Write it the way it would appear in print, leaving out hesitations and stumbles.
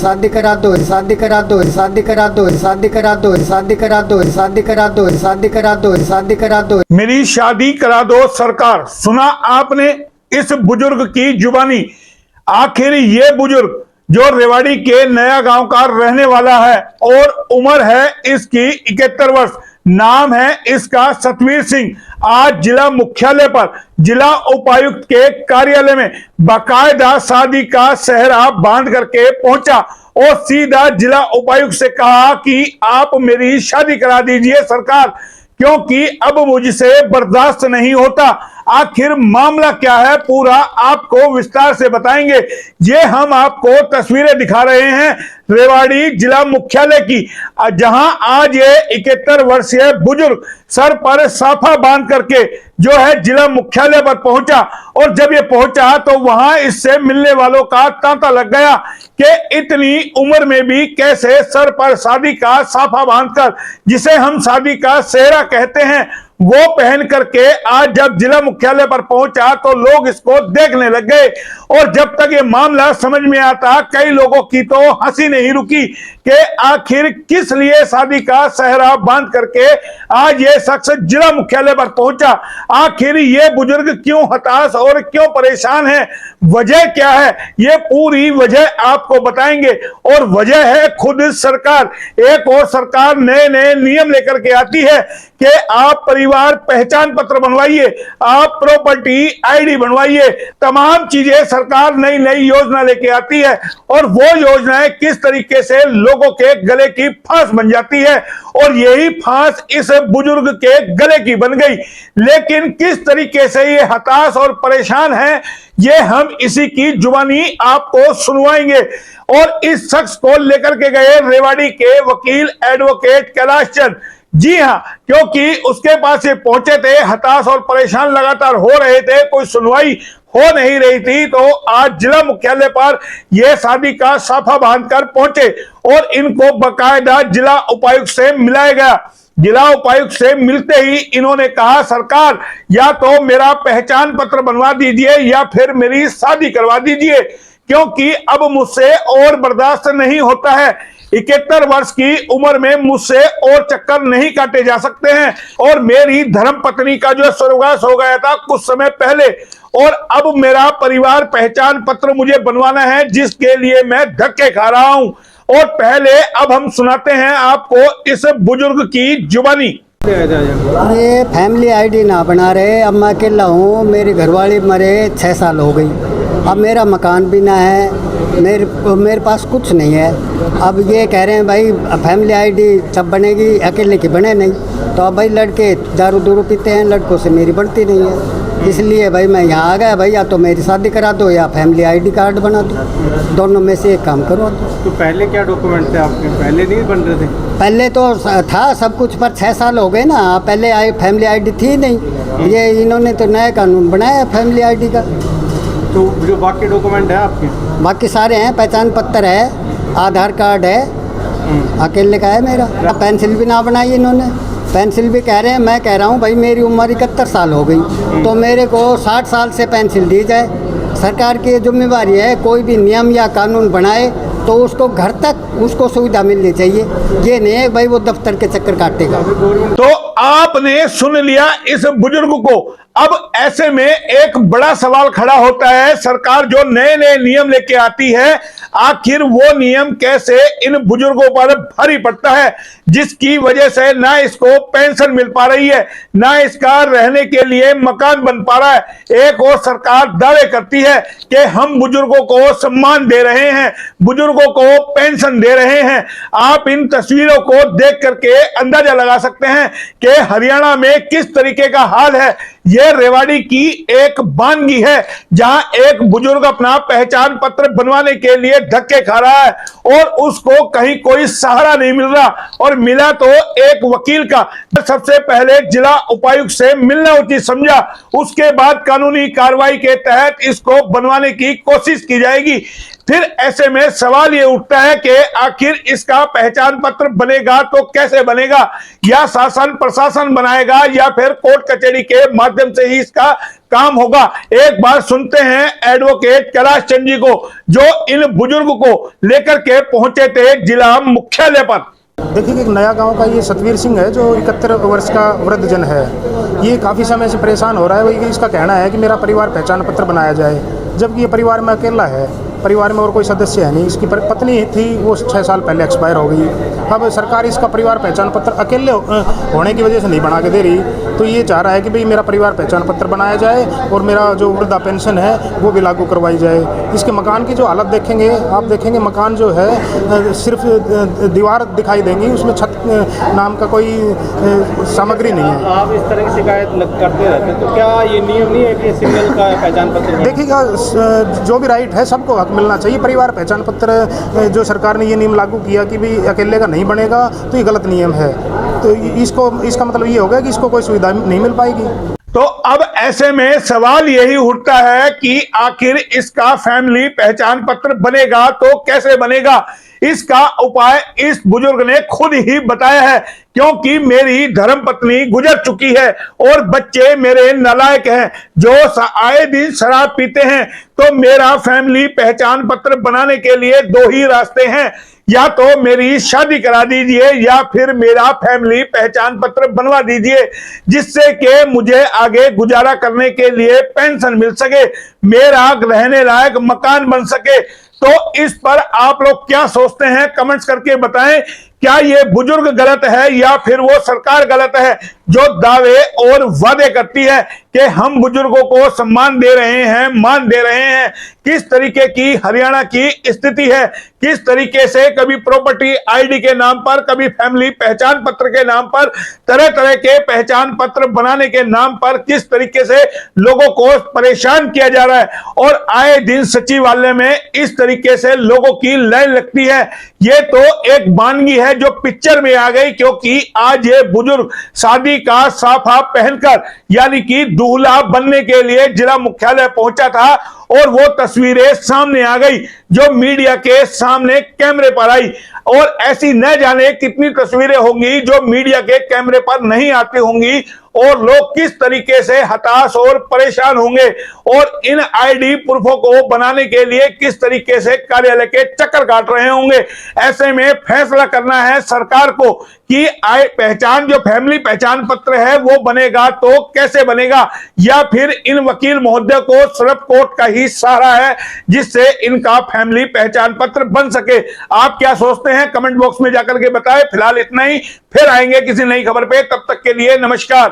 शादी करा दो, शादी करा दो, शादी करा दो, शादी करा दो, शादी करा दो, शादी करा दो, शादी करा दो, शादी करा दो। मेरी शादी करा दो सरकार। सुना आपने इस बुजुर्ग की जुबानी। आखिर ये बुजुर्ग जो रेवाड़ी के नया गांव का रहने वाला है और उम्र है इसकी 71 वर्ष, नाम है इसका सतवीर सिंह, आज जिला मुख्यालय पर जिला उपायुक्त के कार्यालय में बाकायदा शादी का सेहरा बांध करके पहुंचा और सीधा जिला उपायुक्त से कहा कि आप मेरी शादी करा दीजिए सरकार, क्योंकि अब मुझसे बर्दाश्त नहीं होता। आखिर मामला क्या है पूरा आपको विस्तार से बताएंगे। ये हम आपको तस्वीरें दिखा रहे हैं रेवाड़ी जिला मुख्यालय की, जहां आज ये 71 वर्षीय बुजुर्ग सर पर साफा बांध करके जो है जिला मुख्यालय पर पहुंचा। और जब ये पहुंचा तो वहां इससे मिलने वालों का तांता लग गया कि इतनी उम्र में भी कैसे सर पर शादी का साफा बांधकर, जिसे हम शादी का सेहरा कहते हैं, वो पहन करके आज जब जिला मुख्यालय पर पहुंचा तो लोग इसको देखने लग गए। और जब तक ये मामला समझ में आता, कई लोगों की तो हंसी नहीं रुकी कि आखिर किस लिए शादी का सेहरा बांध करके आज ये शख्स जिला मुख्यालय पर पहुंचा। आखिर ये बुजुर्ग क्यों हताश और क्यों परेशान है, वजह क्या है, ये पूरी वजह आपको बताएंगे। और वजह है खुद सरकार। एक और सरकार नए नए नियम लेकर के आती है कि आप परिवार पहचान पत्र बनवाइए, आप प्रॉपर्टी आईडी बनवाइए, तमाम चीजें सरकार नई नई योजना लेके आती है। और वो योजनाएं किस तरीके से लोगों के गले की फांस बन जाती है, और यही फांस इस बुजुर्ग के गले की बन गई। लेकिन किस तरीके से ये हताश और परेशान है, ये हम इसी की जुबानी आपको सुनवाएंगे। और इस शख्स को लेकर के गए रेवाड़ी के वकील एडवोकेट कैलाश चंद। जी हां, क्योंकि उसके पास ये पहुंचे थे, हताश और परेशान लगातार हो रहे थे, कोई सुनवाई हो नहीं रही थी, तो आज जिला मुख्यालय पर यह शादी का साफा बांधकर पहुंचे और इनको बकायदा जिला उपायुक्त से मिलाया गया। जिला उपायुक्त से मिलते ही इन्होंने कहा, सरकार या तो मेरा पहचान पत्र बनवा दीजिए या फिर मेरी शादी करवा दीजिए, क्योंकि अब मुझसे और बर्दाश्त नहीं होता है। 71 वर्ष की उम्र में मुझसे और चक्कर नहीं काटे जा सकते हैं। और मेरी धर्म पत्नी का जो स्वर्गवास हो गया था कुछ समय पहले, और अब मेरा परिवार पहचान पत्र मुझे बनवाना है, जिसके लिए मैं धक्के खा रहा हूं। और पहले अब हम सुनाते हैं आपको इस बुजुर्ग की जुबानी। अरे फैमिली आईडी ना बना रहे, अब मैं अकेला हूँ, मेरी घरवाली मरे 6 साल हो गई, अब मेरा मकान भी ना है, मेरे पास कुछ नहीं है। अब ये कह रहे हैं भाई फैमिली आईडी सब बनेगी, अकेले की बने नहीं। तो अब भाई लड़के दारू दूरू पीते हैं, लड़कों से मेरी बनती नहीं है, इसलिए भाई मैं यहाँ आ गया। भाई या तो मेरी शादी करा दो या फैमिली आईडी कार्ड बना दो, दोनों में से एक काम करो। तो पहले क्या डॉक्यूमेंट थे आपके, पहले नहीं बन रहे थे? पहले तो था सब कुछ, पर 6 साल हो गए ना, पहले फैमिली आईडी थी नहीं। ये इन्होंने तो नया कानून बनाया फैमिली आईडी का। तो जो बाकी डॉक्यूमेंट है आपके? बाकी सारे हैं, पहचान पत्र है, आधार कार्ड है, अकेले का है मेरा। पेंसिल भी ना बनाई इन्होंने, पेंसिल भी कह रहे हैं, मैं कह रहा हूँ भाई मेरी उम्र 71 साल हो गई, तो मेरे को 60 साल से पेंसिल दी जाए। सरकार की जिम्मेवारी है, कोई भी नियम या कानून बनाए तो उसको घर तक उसको सुविधा मिलनी चाहिए, ये नहीं है भाई वो दफ्तर के चक्कर काटेगा। तो आपने सुन लिया इस बुजुर्ग को। अब ऐसे में एक बड़ा सवाल खड़ा होता है, सरकार जो नए नए नियम लेके आती है, आखिर वो नियम कैसे इन बुजुर्गों पर भारी पड़ता है, जिसकी वजह से ना इसको पेंशन मिल पा रही है, ना इसका रहने के लिए मकान बन पा रहा है। एक और सरकार दावे करती है कि हम बुजुर्गों को सम्मान दे रहे हैं, बुजुर्गों को पेंशन दे रहे हैं। आप इन तस्वीरों को देख करके अंदाजा लगा सकते हैं कि हरियाणा में किस तरीके का हाल है। यह रेवाड़ी की एक बानगी है, जहां एक बुजुर्ग अपना पहचान पत्र बनवाने के लिए धक्के खा रहा है और उसको कहीं कोई सहारा नहीं मिल रहा, और मिला तो एक वकील का। सबसे पहले जिला उपायुक्त से मिलना उचित समझा, उसके बाद कानूनी कार्रवाई के तहत इसको बनवाने की कोशिश की जाएगी। फिर ऐसे में सवाल ये उठता है कि आखिर इसका पहचान पत्र बनेगा तो कैसे बनेगा, या शासन प्रशासन बनाएगा या फिर कोर्ट कचहरी के माध्यम से ही इसका काम होगा। एक बार सुनते हैं एडवोकेट कैलाश चंद जी को, जो इन बुजुर्ग को लेकर के पहुंचे थे जिला मुख्यालय पर। देखिए, एक नया गांव का ये सतवीर सिंह है जो 71 वर्ष का वृद्धजन है। ये काफ़ी समय से परेशान हो रहा है। वही इसका कहना है कि मेरा परिवार पहचान पत्र बनाया जाए, जबकि ये परिवार में अकेला है, परिवार में और कोई सदस्य है नहीं। इसकी पत्नी थी, वो 6 साल पहले एक्सपायर हो गई। अब सरकार इसका परिवार पहचान पत्र अकेले होने की वजह से नहीं बना के दे रही, तो ये चाह रहा है कि भाई मेरा परिवार पहचान पत्र बनाया जाए और मेरा जो वृद्धा पेंशन है वो भी लागू करवाई जाए। इसके मकान की जो हालत देखेंगे आप, देखेंगे मकान जो है सिर्फ दीवार दिखाई देंगी, उसमें छत नाम का कोई सामग्री नहीं है। आप इस तरह की शिकायत करते रहते हैं, तो क्या ये नियम नहीं है कि सिंगल का पहचान पत्र? देखिएगा, जो भी राइट है सबको हक मिलना चाहिए। परिवार पहचान पत्र जो सरकार ने ये नियम लागू किया कि भाई अकेले का नहीं बनेगा, तो ये गलत नियम है। तो इसका मतलब ये होगा कि इसको कोई सुविधा नहीं मिल पाएगी। तो अब ऐसे में सवाल यही उठता है कि आखिर इसका फैमिली पहचान पत्र बनेगा तो कैसे बनेगा। इसका उपाय इस बुजुर्ग ने खुद ही बताया है, क्योंकि मेरी धर्मपत्नी गुजर चुकी है और बच्चे मेरे नालायक हैं जो आए दिन शराब पीते हैं। तो मेरा फैमिली पहचान पत्र बनाने के लिए 2 ही रास्ते हैं, या तो मेरी शादी करा दीजिए या फिर मेरा फैमिली पहचान पत्र बनवा दीजिए, जिससे कि मुझे आगे गुजारा करने के लिए पेंशन मिल सके, मेरा रहने लायक मकान बन सके। तो इस पर आप लोग क्या सोचते हैं, कमेंट्स करके बताएं। क्या ये बुजुर्ग गलत है या फिर वो सरकार गलत है जो दावे और वादे करती है कि हम बुजुर्गों को सम्मान दे रहे हैं, मान दे रहे हैं। किस तरीके की हरियाणा की स्थिति है, किस तरीके से कभी प्रॉपर्टी आईडी के नाम पर, कभी फैमिली पहचान पत्र के नाम पर, तरह तरह के पहचान पत्र बनाने के नाम पर किस तरीके से लोगों को परेशान किया जा रहा है। और आए दिन सचिवालय में इस तरीके से लोगों की लाइन लगती है। ये तो एक वानगी है जो पिक्चर में आ गई, क्योंकि आज ये बुजुर्ग शादी का साफा पहनकर यानी कि दूल्हा बनने के लिए जिला मुख्यालय पहुंचा था, और वो तस्वीरें सामने आ गई जो मीडिया के सामने कैमरे पर आई। और ऐसी न जाने कितनी तस्वीरें होंगी जो मीडिया के कैमरे पर नहीं आती होंगी, और लोग किस तरीके से हताश और परेशान होंगे, और इन आईडी प्रूफों को बनाने के लिए किस तरीके से कार्यालय के चक्कर काट रहे होंगे। ऐसे में फैसला करना है सरकार को कि पहचान जो फैमिली पहचान पत्र है वो बनेगा तो कैसे बनेगा, या फिर इन वकील महोदय को सिर्फ कोर्ट का ही सहारा है जिससे इनका फैमिली पहचान पत्र बन सके। आप क्या सोचते हैं, कमेंट बॉक्स में जाकर के बताएं। फिलहाल इतना ही, फिर आएंगे किसी नई खबर पे, तब तक के लिए नमस्कार।